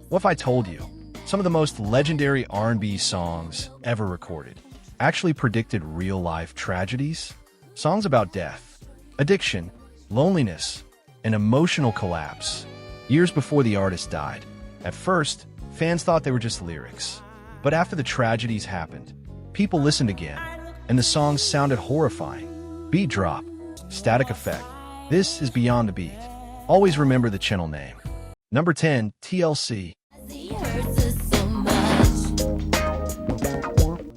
What if I told you some of the most legendary R&B songs ever recorded actually predicted real-life tragedies? Songs about death, addiction, loneliness, and emotional collapse years before the artist died. At first, fans thought they were just lyrics. But after the tragedies happened, people listened again, and the songs sounded horrifying. Beat drop, static effect. This is Beyond the Beat. Always remember the channel name. Number 10, TLC.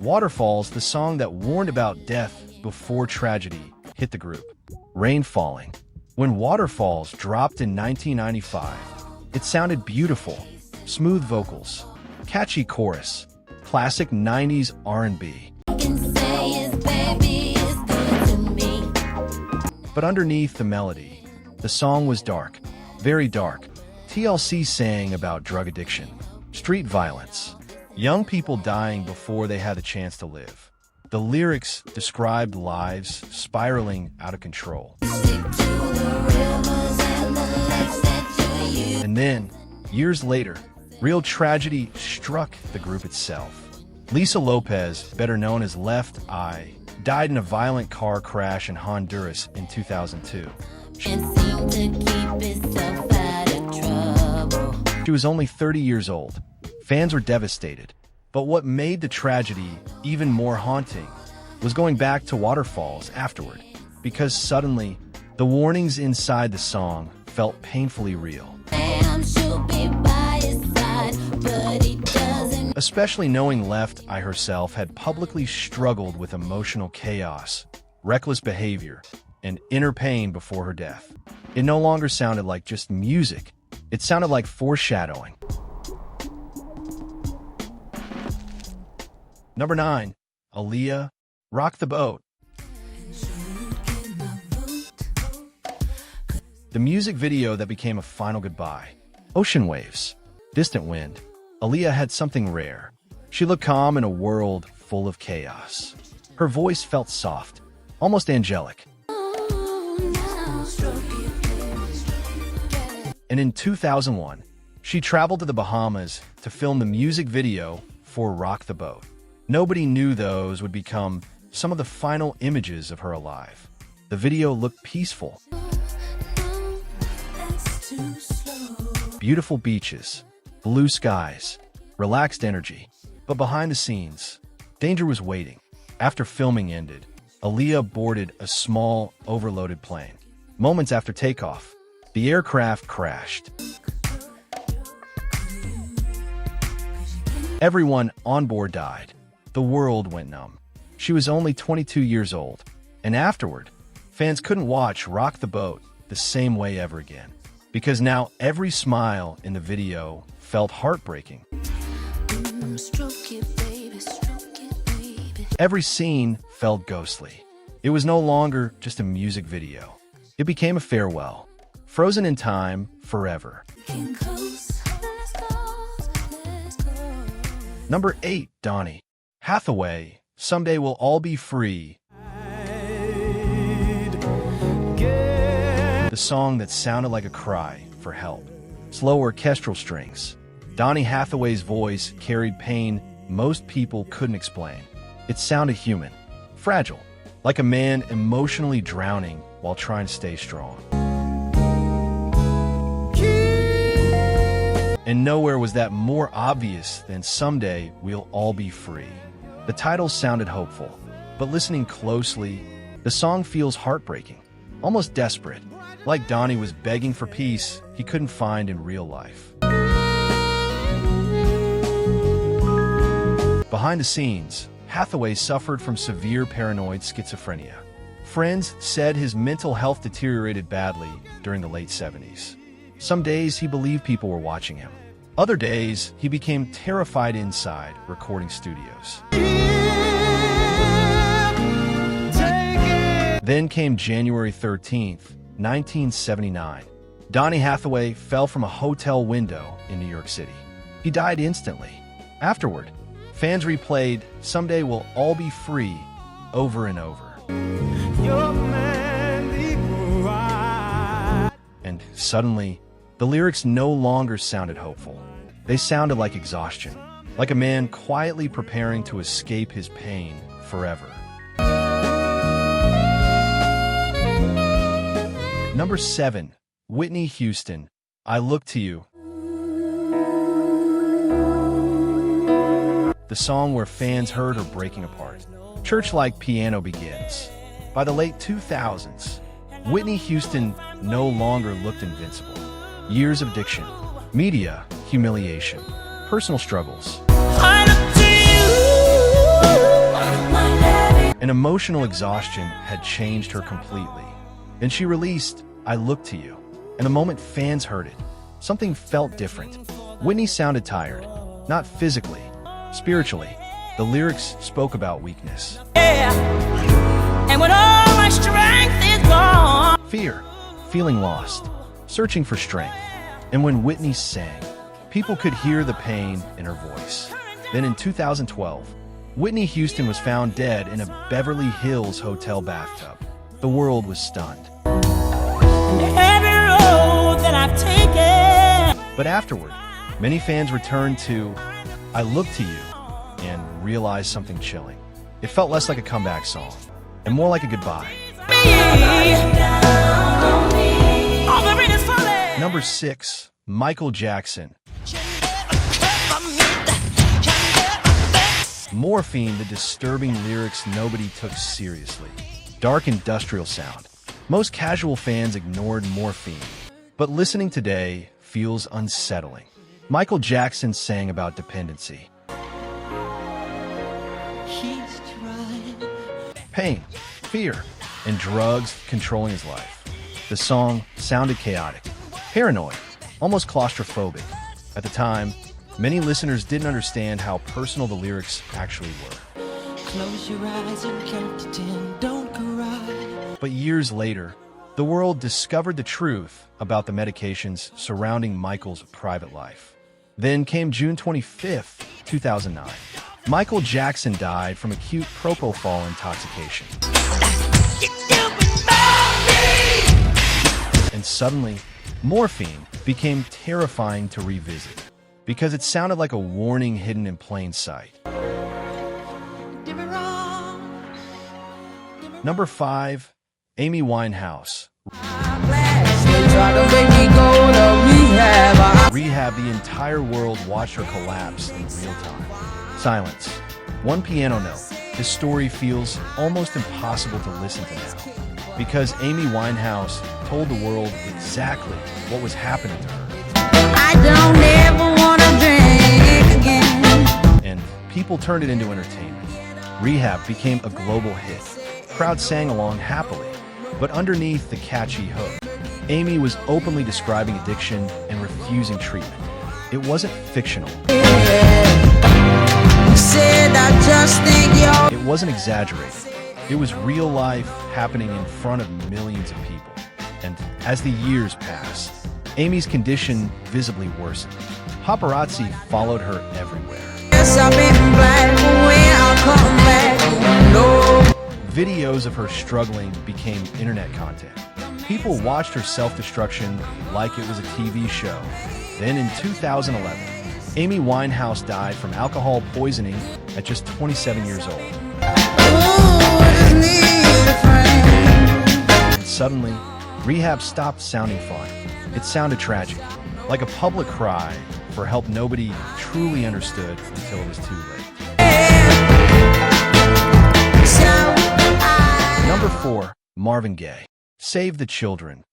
Waterfalls, the song that warned about death before tragedy hit the group. Rain falling. When Waterfalls dropped in 1995, it sounded beautiful. Smooth vocals, catchy chorus, classic 90s R&B. But underneath the melody, the song was dark, very dark. TLC sang about drug addiction, street violence, young people dying before they had the chance to live. The lyrics described lives spiraling out of control. And then, years later, real tragedy struck the group itself. Lisa Lopez, better known as Left Eye, died in a violent car crash in Honduras in 2002. She was only 30 years old. Fans were devastated. But what made the tragedy even more haunting was going back to Waterfalls afterward, because suddenly, the warnings inside the song felt painfully real. Especially knowing Left Eye herself had publicly struggled with emotional chaos, reckless behavior, and inner pain before her death. It no longer sounded like just music. It sounded like foreshadowing. Number 9, Aaliyah, Rock the Boat. The music video that became a final goodbye. Ocean waves, distant wind. Aaliyah had something rare. She looked calm in a world full of chaos. Her voice felt soft, almost angelic. And in 2001, she traveled to the Bahamas to film the music video for Rock the Boat. Nobody knew those would become some of the final images of her alive. The video looked peaceful. Beautiful beaches, blue skies, relaxed energy. But behind the scenes, danger was waiting. After filming ended, Aaliyah boarded a small, overloaded plane. Moments after takeoff, the aircraft crashed. Everyone on board died. The world went numb. She was only 22 years old, and afterward, fans couldn't watch Rock the Boat the same way ever again, because now every smile in the video felt heartbreaking. Every scene felt ghostly. It was no longer just a music video. It became a farewell, frozen in time forever. Number 8, Donny Hathaway, Someday We'll All Be Free. The song that sounded like a cry for help. Slow orchestral strings. Donny Hathaway's voice carried pain most people couldn't explain. It sounded human, fragile, like a man emotionally drowning while trying to stay strong. And nowhere was that more obvious than Someday We'll All Be Free. The title sounded hopeful, but listening closely, the song feels heartbreaking, almost desperate, like Donny was begging for peace he couldn't find in real life. Behind the scenes, Hathaway suffered from severe paranoid schizophrenia. Friends said his mental health deteriorated badly during the late 70s. Some days he believed people were watching him. Other days, he became terrified inside recording studios. Then came January 13th, 1979. Donny Hathaway fell from a hotel window in New York City. He died instantly. Afterward, fans replayed Someday We'll All Be Free over and over. And suddenly, The lyrics no longer sounded hopeful. They sounded like exhaustion, like a man quietly preparing to escape his pain forever. Number 7. Whitney Houston, I Look to You. The song where fans heard her breaking apart. Church-like piano begins. By the late 2000s, Whitney Houston no longer looked invincible. Years of addiction, media, humiliation, personal struggles, and emotional exhaustion had changed her completely. Then she released I Look to You, and the moment fans heard it, something felt different. Whitney sounded tired, not physically, spiritually. The lyrics spoke about weakness. And when all my strength is gone. Fear, feeling lost, searching for strength. And when Whitney sang, people could hear the pain in her voice. Then in 2012, Whitney Houston was found dead in a Beverly Hills hotel bathtub. The world was stunned. Every road that I've taken. But afterward, many fans returned to I Look to You and realized something chilling. It felt less like a comeback song and more like a goodbye. Number 6. Michael Jackson. Morphine, the disturbing lyrics nobody took seriously. Dark industrial sound. Most casual fans ignored Morphine, but listening today feels unsettling. Michael Jackson sang about dependency, pain, fear, and drugs controlling his life. The song sounded chaotic, paranoid, almost claustrophobic. At the time, many listeners didn't understand how personal the lyrics actually were. Close your eyes and count to 10, don't cry. But years later, the world discovered the truth about the medications surrounding Michael's private life. Then came June 25th, 2009. Michael Jackson died from acute propofol intoxication. And suddenly, morphine became terrifying to revisit because it sounded like a warning hidden in plain sight. Number 5. Amy Winehouse. Rehab, the entire world watched her collapse in real time. Silence. One piano note. This story feels almost impossible to listen to now, because Amy Winehouse told the world exactly what was happening to her. I don't ever want to drink again. And people turned it into entertainment. Rehab became a global hit. Crowds sang along happily, but underneath the catchy hook, Amy was openly describing addiction and refusing treatment. It wasn't fictional. It wasn't exaggerated. It was real life happening in front of millions of people. And as the years passed, Amy's condition visibly worsened. Paparazzi followed her everywhere. Videos of her struggling became internet content. People watched her self-destruction like it was a TV show. Then in 2011, Amy Winehouse died from alcohol poisoning at just 27 years old. And suddenly, rehab stopped sounding fun. It sounded tragic, like a public cry for help nobody truly understood until it was too late. Number 4. Marvin Gaye. Save the Children.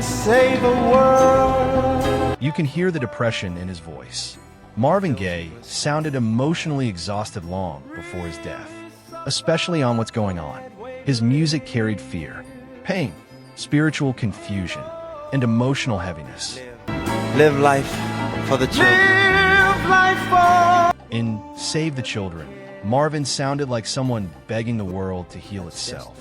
Save the world. You can hear the depression in his voice. Marvin Gaye sounded emotionally exhausted long before his death, especially on What's Going On. His music carried fear, pain, spiritual confusion, and emotional heaviness. Live life for the children. In Save the Children, Marvin sounded like someone begging the world to heal itself.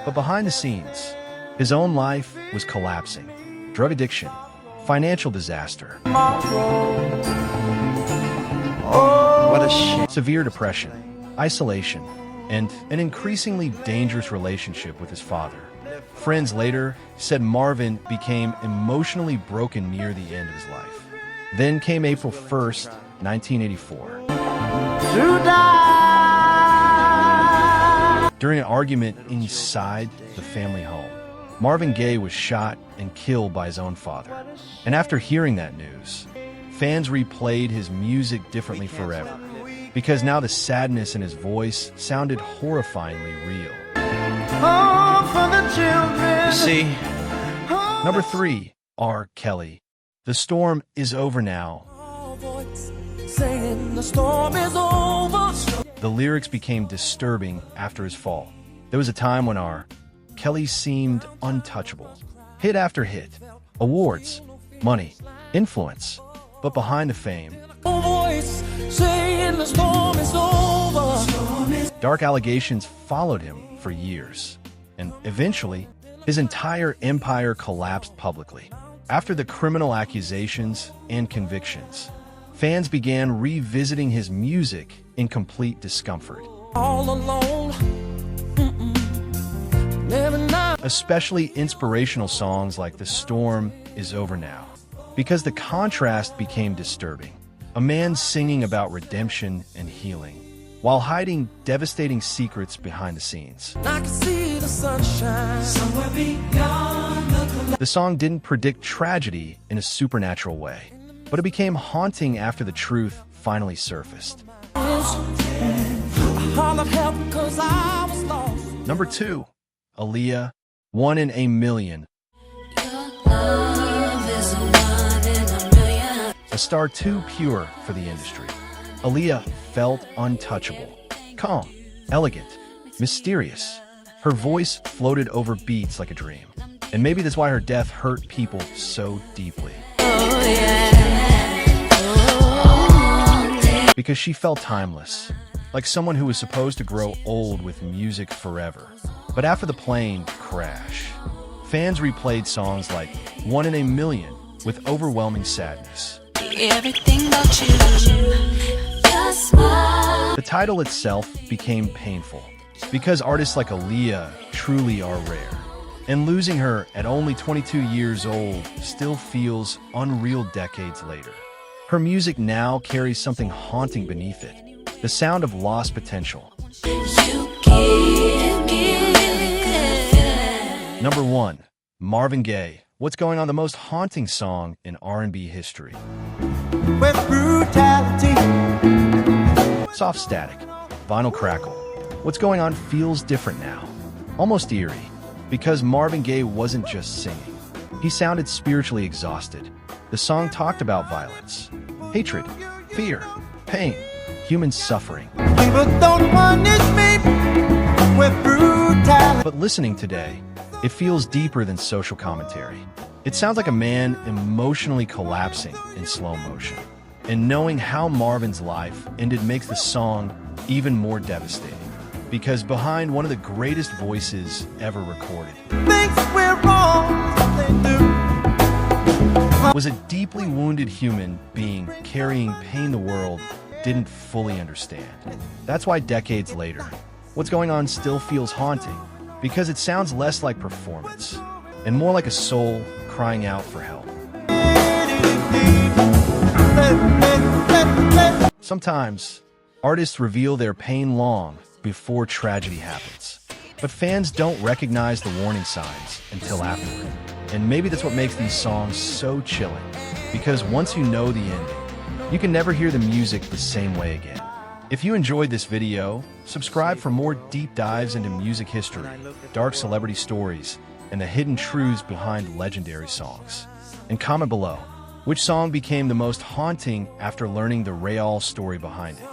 But behind the scenes, his own life was collapsing. Drug addiction, financial disaster, What a shame. severe depression, isolation, and an increasingly dangerous relationship with his father. Friends later said Marvin became emotionally broken near the end of his life. Then came April 1st, 1984. During an argument inside the family home, Marvin Gaye was shot and killed by his own father. And after hearing that news, fans replayed his music differently forever, because now the sadness in his voice sounded horrifyingly real. You see, Number 3, R. Kelly. The storm is over now. The lyrics became disturbing after his fall. There was a time when R. Kelly seemed untouchable. Hit after hit, awards, money, influence. But behind the fame, dark allegations followed him for years. And eventually, his entire empire collapsed publicly. After the criminal accusations and convictions, fans began revisiting his music in complete discomfort. All alone. Especially inspirational songs like The Storm is Over Now, because the contrast became disturbing. A man singing about redemption and healing, while hiding devastating secrets behind the scenes. I can see the sunshine somewhere beyond The song didn't predict tragedy in a supernatural way, but it became haunting after the truth finally surfaced. Number 2, Aaliyah, One in a Million. A star too pure for the industry, Aaliyah felt untouchable, calm, elegant, mysterious. Her voice floated over beats like a dream. And maybe that's why her death hurt people so deeply. Because she felt timeless, like someone who was supposed to grow old with music forever. But after the plane crash, fans replayed songs like One in a Million with overwhelming sadness. everything about you. The title itself became painful, because artists like Aaliyah truly are rare. And losing her at only 22 years old still feels unreal decades later. Her music now carries something haunting beneath it, the sound of lost potential. Number 1, Marvin Gaye. What's Going On, the most haunting song in R&B history. with brutality. Soft static, vinyl crackle. What's Going On feels different now, almost eerie, because Marvin Gaye wasn't just singing. He sounded spiritually exhausted. The song talked about violence, hatred, fear, pain, human suffering. People don't punish me with brutality. But listening today, it feels deeper than social commentary. It sounds like a man emotionally collapsing in slow motion. And knowing how Marvin's life ended makes the song even more devastating, because behind one of the greatest voices ever recorded Thinks we're wrong, they do. was a deeply wounded human being carrying pain the world didn't fully understand. That's why decades later, What's Going On still feels haunting, because it sounds less like performance and more like a soul crying out for help. Sometimes, artists reveal their pain long before tragedy happens, but fans don't recognize the warning signs until afterward. And maybe that's what makes these songs so chilling, because once you know the ending, you can never hear the music the same way again. If you enjoyed this video, subscribe for more deep dives into music history, dark celebrity stories, and the hidden truths behind legendary songs. And comment below, which song became the most haunting after learning the real story behind it?